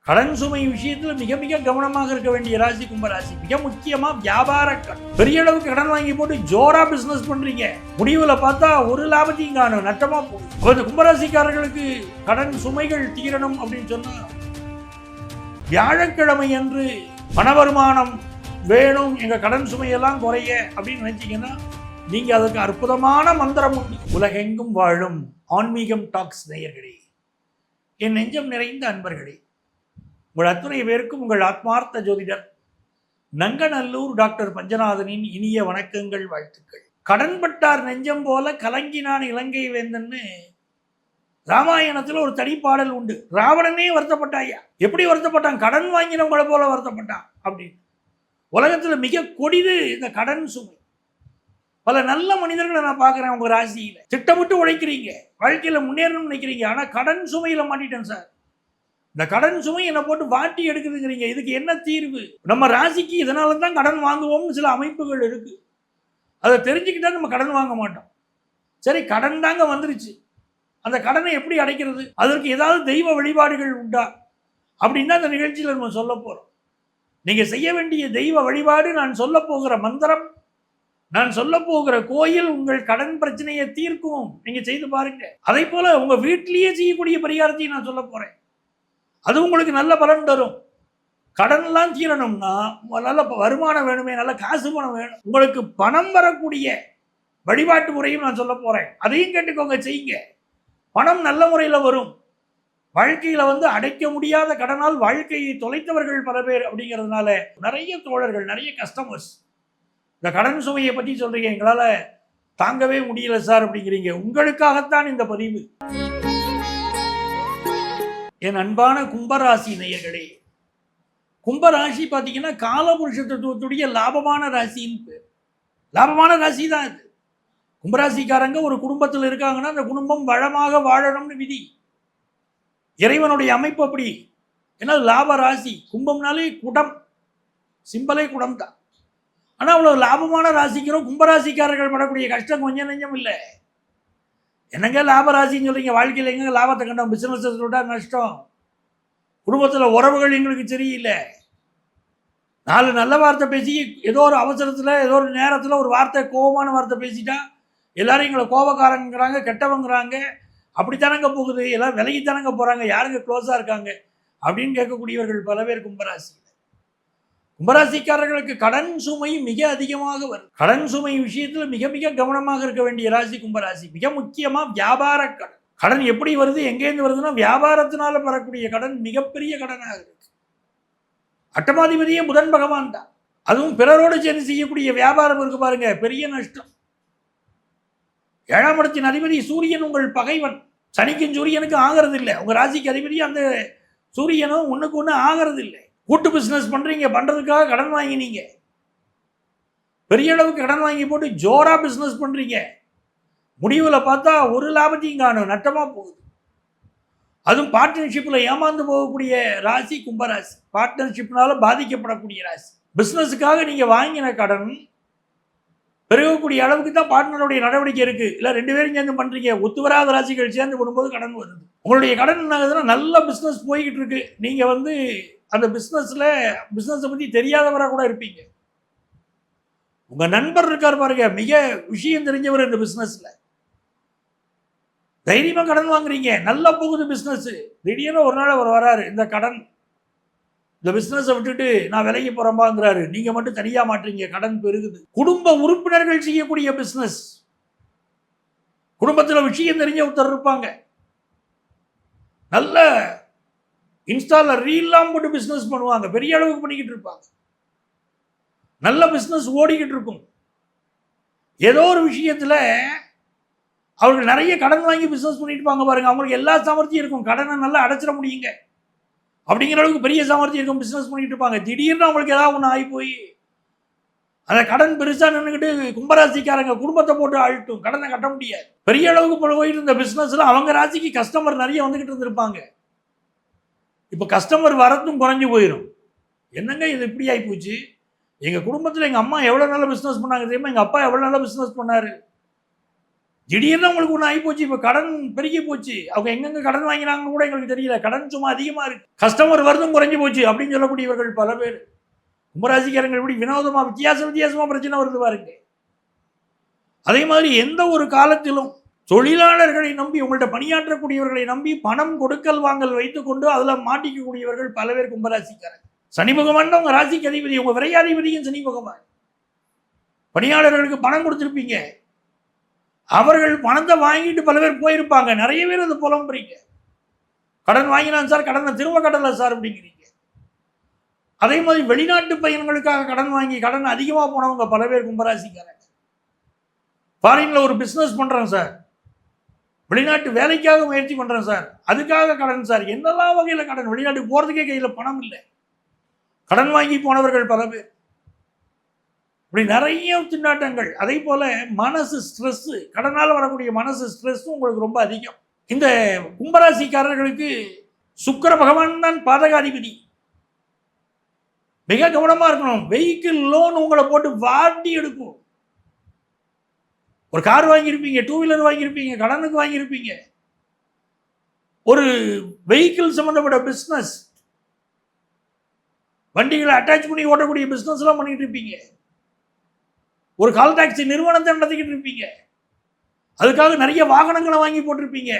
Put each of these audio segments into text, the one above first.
கடன் சுமை விஷயத்துல மிக மிக கவனமாக இருக்க வேண்டிய ராசி கும்பராசி. மிக முக்கியமா வியாபார கடன். பெரிய அளவுக்கு கடன் வாங்கி போட்டு ஜோரா பிசினஸ் பண்றீங்க, முடிவுல பார்த்தா ஒரு லாபத்தையும் காணும், நட்டமா போகும். அந்த கும்பராசிக்காரர்களுக்கு கடன் சுமைகள் தீரணும் அப்படின்னு சொன்னா வியாழக்கிழமை அன்று பண வருமானம் வேணும், எங்க கடன் சுமையெல்லாம் குறைய அப்படின்னு நினைச்சீங்கன்னா நீங்க அதுக்கு அற்புதமான மந்திரம் உண்டு. உலகெங்கும் வாழும் ஆன்மீகம் டாக்ஸ் நேயர்களே, என் நெஞ்சம் நிறைந்த அன்பர்களே, உங்கள் அத்துணை பேருக்கும் உங்கள் ஆத்மார்த்த ஜோதிடர் நங்கநல்லூர் டாக்டர் பஞ்சநாதனின் இனிய வணக்கங்கள், வாழ்த்துக்கள். கடன்பட்டார் நெஞ்சம் போல கலங்கினான் இலங்கை வேந்தன்னு ராமாயணத்துல ஒரு தனிப்பாடல் உண்டு. ராவணனே வருத்தப்பட்டாயா, எப்படி வருத்தப்பட்டான்? கடன் வாங்கினவங்களை போல வருத்தப்பட்டான் அப்படின்னு. உலகத்துல மிக கொடிது இந்த கடன் சுமை. பல நல்ல மனிதர்களை நான் பார்க்குறேன் உங்க ராசியில, திட்டமிட்டு உழைக்கிறீங்க, வாழ்க்கையில முன்னேறணும்னு நினைக்கிறீங்க, ஆனா கடன் சுமையில மாட்டிட்டேன் சார், இந்த கடன் சுமை என்னை போட்டு வாட்டி எடுக்குதுங்கிறீங்க, இதுக்கு என்ன தீர்வு? நம்ம ராசிக்கு இதனால தான் கடன் வாங்குவோம்னு சில அமைப்புகள் இருக்கு, அதை தெரிஞ்சுக்கிட்டா நம்ம கடன் வாங்க மாட்டோம். சரி, கடன் தாங்க வந்துருச்சு, அந்த கடனை எப்படி அடைக்கிறது? அதற்கு ஏதாவது தெய்வ வழிபாடுகள் உண்டா அப்படின்னு தான் இந்த நிகழ்ச்சியில் நம்ம சொல்ல போறோம். நீங்க செய்ய வேண்டிய தெய்வ வழிபாடு, நான் சொல்ல போகிற மந்திரம், நான் சொல்ல போகிற கோயில் உங்கள் கடன் பிரச்சனையை தீர்க்கும். நீங்க செய்து பாருங்க. அதே போல உங்க வீட்டிலேயே செய்யக்கூடிய பரிகாரத்தையும் நான் சொல்ல போறேன், அது உங்களுக்கு நல்ல பலன் தரும். கடன்லாம் தீரணும்னா நல்ல வருமானம் வேணுமே, நல்ல காசு பணம் வேணும். உங்களுக்கு பணம் வரக்கூடிய வழிபாட்டு முறையும் நான் சொல்ல போறேன், அதையும் கேட்டுக்கோங்க, செய்யுங்க. பணம் நல்ல முறையில் வரும். வாழ்க்கையில அடைக்க முடியாத கடனால் வாழ்க்கையை தொலைத்தவர்கள் பல பேர் அப்படிங்கிறதுனால நிறைய தோழர்கள், நிறைய கஸ்டமர்ஸ் இந்த கடன் சுமையை பற்றி சொல்றீங்க, எங்களால தாங்கவே முடியல சார் அப்படிங்கிறீங்க. உங்களுக்காகத்தான் இந்த பதிவு. என் அன்பான கும்பராசி நேயர்களே, கும்பராசி பார்த்தீங்கன்னா காலபுருஷ தத்துவத்துடைய லாபமான ராசின்னு பேர். லாபமான ராசி தான் இது. கும்பராசிக்காரங்க ஒரு குடும்பத்தில் இருக்காங்கன்னா அந்த குடும்பம் வளமாக வாழணும்னு விதி. இறைவனுடைய அமைப்பு அப்படி. ஏன்னா லாப ராசி. கும்பம்னாலே குடம், சிம்பலே குடம் தான். ஆனால் அவ்வளோ லாபமான ராசிக்கிறோம். கும்பராசிக்காரர்கள் படக்கூடிய கஷ்டம் கொஞ்சம் நெஞ்சம் இல்லை. என்னங்க லாபராசின்னு சொல்றீங்க? வாழ்க்கையில் எங்க லாபத்தை கண்டோம்? பிசினஸ் விட்டா நஷ்டம். குடும்பத்தில் உறவுகள் எங்களுக்கு சரியில்லை. நாலு நல்ல வார்த்தை பேசி ஏதோ ஒரு அவசரத்தில் ஏதோ ஒரு நேரத்தில் ஒரு வார்த்தை, கோபமான வார்த்தை பேசிட்டா எல்லாரும் எங்களை கோபக்காரங்கிறாங்க, கெட்டவங்கிறாங்க. அப்படித்தானங்க போகுது, எல்லாம் விலகித்தானங்க போகிறாங்க, யாருங்க க்ளோஸாக இருக்காங்க அப்படின்னு கேட்கக்கூடியவர்கள் பல பேர் கும்பராசி. கும்பராசிக்காரர்களுக்கு கடன் சுமை மிக அதிகமாக வரும். கடன் சுமை விஷயத்தில் மிக மிக கவனமாக இருக்க வேண்டிய ராசி கும்பராசி. மிக முக்கியமாக வியாபார கடன். கடன் எப்படி வருது, எங்கேருந்து வருதுன்னா வியாபாரத்தினால பெறக்கூடிய கடன் மிகப்பெரிய கடனாக இருக்கு. அட்டமாதிபதியே புதன் பகவான் தான். அதுவும் பிறரோடு சேர்ந்து செய்யக்கூடிய வியாபாரம் இருக்கு பாருங்க, பெரிய நஷ்டம். ஏழாம் இடத்தின் அதிபதி சூரியன் உங்கள் பகைவன். சனிக்கும் சூரியனுக்கும் ஆகிறது இல்லை. உங்க ராசிக்கு அதிபதி அந்த சூரியனும் ஒண்ணுக்கு ஒண்ணு ஆகிறது இல்லை. கூட்டு பிசினஸ் பண்றீங்க, பண்றதுக்காக கடன் வாங்கினீங்க, பெரிய அளவுக்கு கடன் வாங்கி போட்டு ஜோரா பிசினஸ் பண்றீங்க, முடிவுல பார்த்தா ஒரு லாபத்தையும் காணும், நட்டமா போகுது. அதுவும் பார்ட்னர்ஷிப்ல ஏமாந்து போகக்கூடிய ராசி கும்பராசி. பார்ட்னர்ஷிப்னால பாதிக்கப்படக்கூடிய ராசி. பிசினஸுக்காக நீங்க வாங்கின கடன் பெருகக்கூடிய அளவுக்கு தான் பார்ட்னருடைய நடவடிக்கை இருக்கு. இல்லை ரெண்டு பேரும் சேர்ந்து பண்றீங்க, ஒத்து வராத ராசிகள் சேர்ந்து பண்ணும்போது கடன் வருது. உங்களுடைய கடன் என்ன ஆகுதுன்னா, நல்ல பிசினஸ் போய்கிட்டு இருக்கு, நீங்க அந்த பிசினஸை பத்தி தெரியாதவராக கூட இருப்பீங்க. உங்க நண்பர் இருக்கார் பாருங்க, மிக விஷயம் தெரிஞ்சவர் இந்த பிசினஸ்ல, தைரியமா கடன் வாங்குறீங்க, நல்லா போகுது பிசினஸ். திடீர்னு ஒரு நாள் அவர் வராரு, இந்த கடன், இந்த பிசினஸை விட்டுட்டு நான் விலகி போறேன்பாங்கிறாரு. நீங்க மட்டும் தனியா மாட்டீங்க, கடன் பெருகுது. குடும்ப உறுப்பினர்கள் செய்யக்கூடிய பிசினஸ், குடும்பத்துல விஷயம் தெரிஞ்ச ஒருத்தர் இருப்பாங்க, நல்ல இன்ஸ்டால ரீல்லாம் போட்டு பிசினஸ் பண்ணுவாங்க, பெரிய அளவுக்கு பண்ணிக்கிட்டு இருப்பாங்க, நல்ல பிசினஸ் ஓடிக்கிட்டு இருக்கும். ஏதோ ஒரு விஷயத்துல அவர்கள் நிறைய கடன் வாங்கி பிசினஸ் பண்ணிட்டு இருப்பாங்க பாருங்க, அவங்களுக்கு எல்லா சாமர்த்தியம் இருக்கும், கடனை நல்லா அடைச்சிட முடியுங்க அப்படிங்கிற அளவுக்கு பெரிய சாமர்த்தியம் இருக்கும், பிசினஸ் பண்ணிட்டு இருப்பாங்க. திடீர்னு அவங்களுக்கு ஏதாவது ஒன்று ஆகி போய் அந்த கடன் பெருசா நின்றுக்கிட்டு கும்பராசிக்காரங்க குடும்பத்தை போட்டு அழுட்டும், கடனை கட்ட முடியாது. பெரிய அளவுக்கு போயிட்டு இருந்த பிசினஸ்ல அவங்க ராசிக்கு கஸ்டமர் நிறைய வந்துகிட்டு இருந்திருப்பாங்க. இப்போ கஸ்டமர் வரத்தும் குறைஞ்சு போயிடும். என்னங்க இது இப்படி ஆகி போச்சு? எங்க குடும்பத்தில் எங்க அம்மா எவ்வளவு நல்ல பிசினஸ் பண்ணாங்க தெரியுமா, எங்க அப்பா எவ்வளவு நல்ல பிசினஸ் பண்ணாரு, திடீர்னு உங்களுக்கு ஒன்று ஆகி போச்சு. இப்போ கடன் பெருகி போச்சு. அவங்க எங்கெங்க கடன் வாங்கினாங்கன்னு கூட எங்களுக்கு தெரியல. கடன் சும்மா அதிகமாக இருக்கு. கஸ்டமர் வருதும் குறைஞ்சி போச்சு அப்படின்னு சொல்லக்கூடியவர்கள் பல பேர். கும்பராசிக்காரங்கள் இப்படி வினோதமா வித்தியாசமா பிரச்சனை வருது பாருங்க. அதே மாதிரி எந்த ஒரு காலத்திலும் தொழிலாளர்களை நம்பி, உங்கள்கிட்ட பணியாற்றக்கூடியவர்களை நம்பி பணம் கொடுக்கல் வாங்கல் வைத்துக் கொண்டு அதில் மாட்டிக்கக்கூடியவர்கள் பல பேர் கும்பராசிக்காரங்க. சனி பகவான் உங்க ராசிக்கு அதிபதி, உங்க விரையாதிபதியும் சனி பகவான். பணியாளர்களுக்கு பணம் கொடுத்துருப்பீங்க, அவர்கள் பணத்தை வாங்கிட்டு பல பேர் போயிருப்பாங்க. நிறைய பேர் அது புலம்புறீங்க. கடன் வாங்கினான் சார், கடனை திரும்ப கடலை சார் அப்படிங்கிறீங்க. அதே மாதிரி வெளிநாட்டு பயணங்களுக்காக கடன் வாங்கி கடன் அதிகமாக போனவங்க பல பேர் கும்பராசிக்காரங்க. ஃபாரின்ல ஒரு பிஸ்னஸ் பண்றேன் சார், வெளிநாட்டு வேலைக்காக முயற்சி பண்றேன் சார், அதுக்காக கடன் சார், என்னெல்லாம் வகையில் கடன், வெளிநாட்டுக்கு போறதுக்கே கையில் பணம் இல்லை, கடன் வாங்கி போனவர்கள் பல பேர். இப்படி நிறைய திண்டாட்டங்கள். அதே போல மனசு ஸ்ட்ரெஸ், கடனால் வரக்கூடிய மனசு ஸ்ட்ரெஸ் உங்களுக்கு ரொம்ப அதிகம். இந்த கும்பராசிக்காரர்களுக்கு சுக்கிர பகவான் தான் பாதகாதிபதி. மிக கவனமா இருக்கணும். வெஹிக்கிள் லோன் உங்களை போட்டு வாட்டி எடுக்கும். ஒரு கார் வாங்கியிருப்பீங்க, டூ வீலர் வாங்கியிருப்பீங்க, கடனுக்கு வாங்கியிருப்பீங்க, ஒரு வெஹிக்கிள் சம்பந்தப்பட்ட பிஸ்னஸ், வண்டிகளை அட்டாச் பண்ணி ஓட்டக்கூடிய பிஸ்னஸ் எல்லாம் பண்ணிட்டு இருப்பீங்க, ஒரு கால் டாக்ஸி நிறுவனத்தை நடத்திக்கிட்டு இருப்பீங்க, அதுக்காக நிறைய வாகனங்களை வாங்கி போட்டிருப்பீங்க.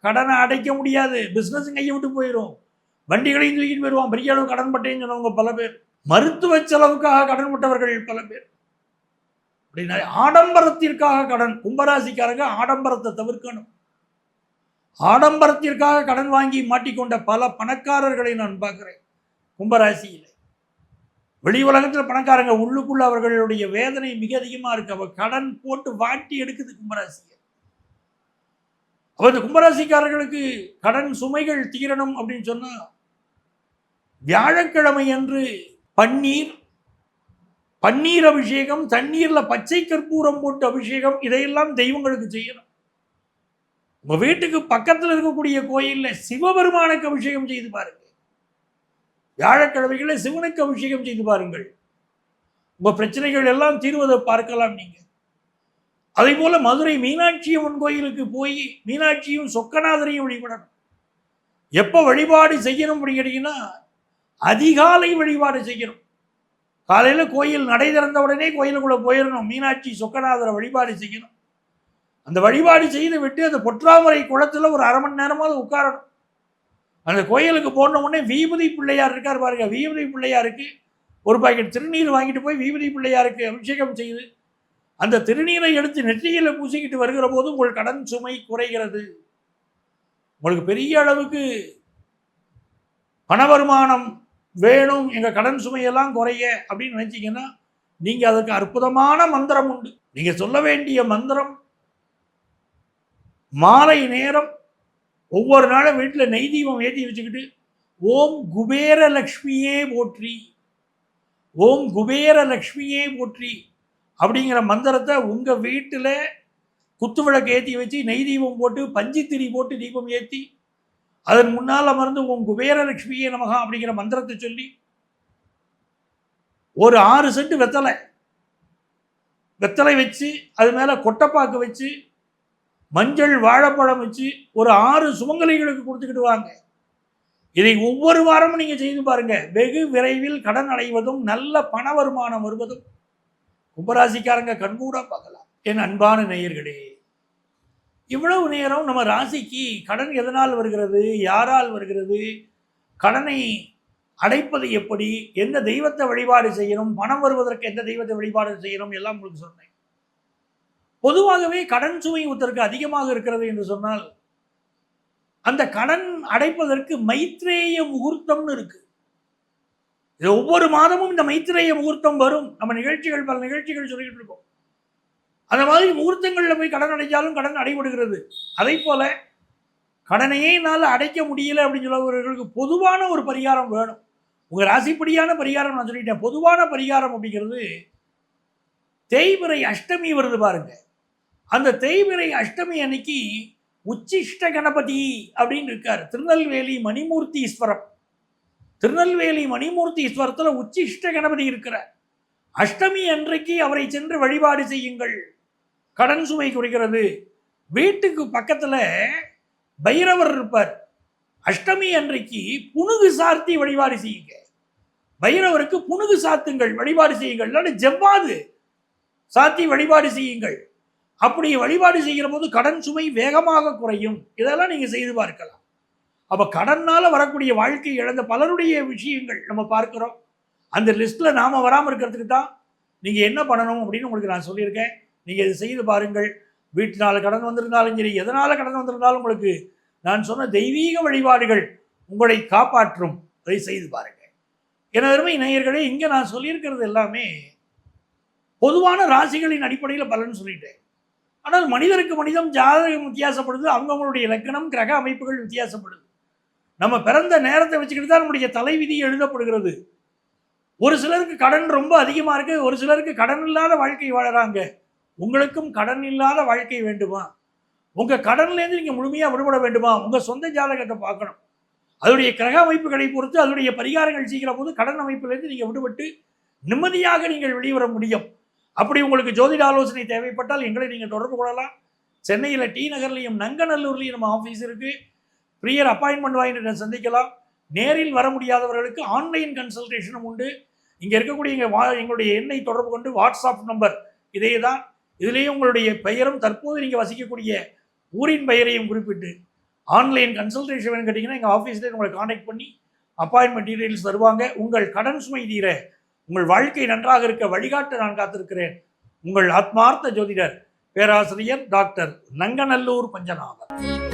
கடனை அடைக்க முடியாது, பிஸ்னஸ் கையை விட்டு போயிடும், வண்டிகளையும் தூக்கிட்டு போயிடுவான், பெரிய அளவு கடன் பட்டேன்னு சொன்னவங்க பல பேர், மருத்துவ செலவுக்காக கடன் பட்டவர்கள் பல பேர். அப்படின்னா ஆடம்பரத்திற்காக கடன். கும்பராசிக்காரங்க ஆடம்பரத்தை தவிர்க்கணும். ஆடம்பரத்திற்காக கடன் வாங்கி மாட்டிக்கொண்ட பல பணக்காரர்களை நான் பார்க்கிறேன் கும்பராசியில். வெளி உலகத்தில் பணக்காரங்க, உள்ளுக்குள்ள அவர்களுடைய வேதனை மிக அதிகமாக இருக்கு. அவ கடன் போட்டு வாட்டி எடுக்குது கும்பராசியை. அப்ப இந்த கும்பராசிக்காரர்களுக்கு கடன் சுமைகள் தீரணும் அப்படின்னு சொன்னா, வியாழக்கிழமை அன்று பன்னீர் அபிஷேகம், தண்ணீர்ல பச்சை கற்பூரம் போட்டு அபிஷேகம், இதையெல்லாம் தெய்வங்களுக்கு செய்யணும். உங்க வீட்டுக்கு பக்கத்தில் இருக்கக்கூடிய கோயில்ல சிவபெருமானுக்கு அபிஷேகம் செய்து பாருங்க. வியாழக்கிழமைகளை சிவனுக்கு அபிஷேகம் செய்து பாருங்கள். உங்க பிரச்சனைகள் எல்லாம் தீர்வதை பார்க்கலாம் நீங்க. அதே போல மதுரை மீனாட்சி அம்மன் கோயிலுக்கு போய் மீனாட்சியும் சொக்கநாதரையும் வழிபடணும். எப்போ வழிபாடு செய்யணும் அப்படின்னு கேட்டீங்கன்னா, அதிகாலை வழிபாடு செய்யணும். காலையில கோயில் நடை திறந்த உடனே கோயிலுக்குள்ள போயிடணும். மீனாட்சி சொக்கநாதரை வழிபாடு செய்யணும். அந்த வழிபாடு செய்து விட்டு அந்த பொற்றாமரை குளத்துல ஒரு அரை மணி நேரமாவது உட்காரணும். அந்த கோயிலுக்கு போன உடனே வீபதி பிள்ளையார் இருக்கார் பாருங்க, வீபதி பிள்ளையாருக்கு ஒரு பாக்கெட் திருநீர் வாங்கிட்டு போய் வீபதி பிள்ளையாருக்கு அபிஷேகம் செய்து அந்த திருநீரை எடுத்து நெற்றியில பூசிக்கிட்டு வருகிற போது உங்கள் கடன் சுமை குறைகிறது. உங்களுக்கு பெரிய அளவுக்கு பண வருமானம் வேணும், எங்க கடன் சுமையெல்லாம் குறைய அப்படின்னு நினைச்சீங்கன்னா, நீங்க அதுக்கு அற்புதமான மந்திரம் உண்டு. நீங்க சொல்ல வேண்டிய மந்திரம், மாலை நேரம் ஒவ்வொரு நாளும் வீட்டில் நெய் தீபம் ஏற்றி வச்சுக்கிட்டு, ஓம் குபேர லக்ஷ்மியே போற்றி, ஓம் குபேர லக்ஷ்மியே போற்றி அப்படிங்கிற மந்திரத்தை உங்க வீட்டில் குத்துவிளக்கு ஏற்றி வச்சு நெய் தீபம் போட்டு பஞ்சித்திரி போட்டு தீபம் ஏற்றி அதன் முன்னால் அமர்ந்து ஓம் குபேர லக்ஷ்மியே நமகா அப்படிங்கிற மந்திரத்தை சொல்லி ஒரு 6 சென்ட் வெத்தலை வச்சு அது மேல கொட்டைப்பாக்கு வச்சு மஞ்சள் வாழைப்பழம் வச்சு ஒரு 6 சுமங்கலிகளுக்கு கொடுத்துக்கிட்டு வாங்க. இதை ஒவ்வொரு வாரமும் நீங்க செய்து பாருங்க. வெகு விரைவில் கடன் அடைவதும் நல்ல பண வருமானம் வருவதும் கும்பராசிக்காரங்க கண்கூட பார்க்கலாம். என் அன்பான நேயர்களே, இவ்வளவு நேரம் நம்ம ராசிக்கு கடன் எதனால் வருகிறது, யாரால் வருகிறது, கடனை அடைப்பது எப்படி, எந்த தெய்வத்தை வழிபாடு செய்யணும், பணம் வருவதற்கு எந்த தெய்வத்தை வழிபாடு செய்யணும் எல்லாம் உங்களுக்கு சொன்னேன். பொதுவாகவே கடன் சுமை ஒருத்தருக்கு அதிகமாக இருக்கிறது என்று சொன்னால், அந்த கடன் அடைப்பதற்கு மைத்ரேய முகூர்த்தம்னு இருக்கு. இது ஒவ்வொரு மாதமும் இந்த மைத்ரேய முகூர்த்தம் வரும். நம்ம நிகழ்ச்சிகள் பல நிகழ்ச்சிகள் சொல்லிட்டு இருக்கோம். அந்த மாதிரி முகூர்த்தங்களில் போய் கடன் அடைஞ்சாலும் கடன் அடைபடுகிறது. அதே போல கடனையே என்னால் அடைக்க முடியல அப்படின்னு சொல்லவர்களுக்கு பொதுவான ஒரு பரிகாரம் வேணும். உங்க ராசிப்படியான பரிகாரம் நான் சொல்லிட்டேன். பொதுவான பரிகாரம் அப்படிங்கிறது, தேய்பிறை அஷ்டமி வருது பாருங்க. அந்த தேய்பிறை அஷ்டமி அன்னைக்கு உச்சிஷ்ட கணபதி அப்படின்னு இருக்காரு. திருநெல்வேலி மணிமூர்த்தி ஈஸ்வரம், திருநெல்வேலி மணிமூர்த்தி ஈஸ்வரத்தில் உச்சிஷ்ட கணபதி இருக்கிறார். அஷ்டமி அன்றைக்கு அவரை சென்று வழிபாடு செய்யுங்கள். கடன் சுமை குறைகிறது. வீட்டுக்கு பக்கத்துல பைரவர் இருப்பார். அஷ்டமி அன்றைக்கு புனுகு சார்த்தி வழிபாடு செய்யுங்க. பைரவருக்கு புனுகு சாத்துங்கள், வழிபாடு செய்யுங்கள். இல்லாட்டி ஜவ்வாது சாத்தி வழிபாடு செய்யுங்கள். அப்படி வழிபாடு செய்கிற போது கடன் சுமை வேகமாக குறையும். இதெல்லாம் நீங்க செய்து பார்க்கலாம். அப்ப கடனால வரக்கூடிய வாழ்க்கை இழந்த பலருடைய விஷயங்கள் நம்ம பார்க்கிறோம். அந்த லிஸ்ட்ல நாம வராமல் இருக்கிறதுக்கு தான் நீங்க என்ன பண்ணணும் அப்படின்னு உங்களுக்கு நான் சொல்லியிருக்கேன். நீங்க இது செய்து பாருங்கள். வீட்டினால கடன் வந்திருந்தாலும் சரி, எதனால கடன் வந்திருந்தாலும் உங்களுக்கு நான் சொன்ன தெய்வீக வழிபாடுகள் உங்களை காப்பாற்றும். அதை செய்து பாருங்க. எனதருமை நேயர்களே, இங்க நான் சொல்லியிருக்கிறது எல்லாமே பொதுவான ராசிகளின் அடிப்படையில் பலன் சொல்லிட்டேன். ஆனால் மனிதருக்கு மனிதம் ஜாதகம் வித்தியாசப்படுது. அவங்களுடைய இலக்கணம், கிரக அமைப்புகள் வித்தியாசப்படுது. நம்ம பிறந்த நேரத்தை வச்சுக்கிட்டு தான் நம்முடைய தலைவிதி எழுதப்படுகிறது. ஒரு சிலருக்கு கடன் ரொம்ப அதிகமா இருக்கு, ஒரு சிலருக்கு கடன் இல்லாத வாழ்க்கை வாழறாங்க. உங்களுக்கும் கடன் இல்லாத வாழ்க்கை வேண்டுமா? உங்க கடன்ல இருந்து நீங்க முழுமையா விடுபட வேண்டுமா? உங்க சொந்த ஜாதகத்தை பார்க்கணும். அதனுடைய கிரக அமைப்புகளை பொறுத்து அதனுடைய பரிகாரங்கள் செய்கிற போது கடன் அமைப்பிலிருந்து நீங்க விடுபட்டு நிம்மதியாக நீங்கள் வெளிவர முடியும். அப்படி உங்களுக்கு ஜோதிட ஆலோசனை தேவைப்பட்டால் எங்களை நீங்க தொடர்பு கொள்ளலாம். சென்னையில் டி நகர்லையும் நங்கநல்லூர்லையும் நம்ம ஆஃபீஸ் இருக்கு. ப்ரியர் அப்பாயின்மெண்ட் வாங்கிட்டு சந்திக்கலாம். நேரில் வர முடியாதவர்களுக்கு ஆன்லைன் கன்சல்டேஷனும் உண்டு. இங்க இருக்கக்கூடிய எங்களுடைய எண்ணை தொடர்பு கொண்டு வாட்ஸ்அப் நம்பர் இதே தான். இதுலேயே உங்களுடைய பெயரும் தற்போது நீங்கள் வசிக்கக்கூடிய ஊரின் பெயரையும் குறிப்பிட்டு ஆன்லைன் கன்சல்டேஷன் வேணும் கேட்டிங்கன்னா எங்கள் ஆஃபீஸ்லேயே உங்களை காண்டாக்ட் பண்ணி அப்பாயின்மெண்ட் டீடைல்ஸ் தருவாங்க. உங்கள் கடன் சுமை தீர, உங்கள் வாழ்க்கை நன்றாக இருக்க வழிகாட்ட நான் காத்திருக்கிறேன். உங்கள் ஆத்மார்த்த ஜோதிடர் பேராசிரியர் டாக்டர் நங்கநல்லூர் பஞ்சநாதன்.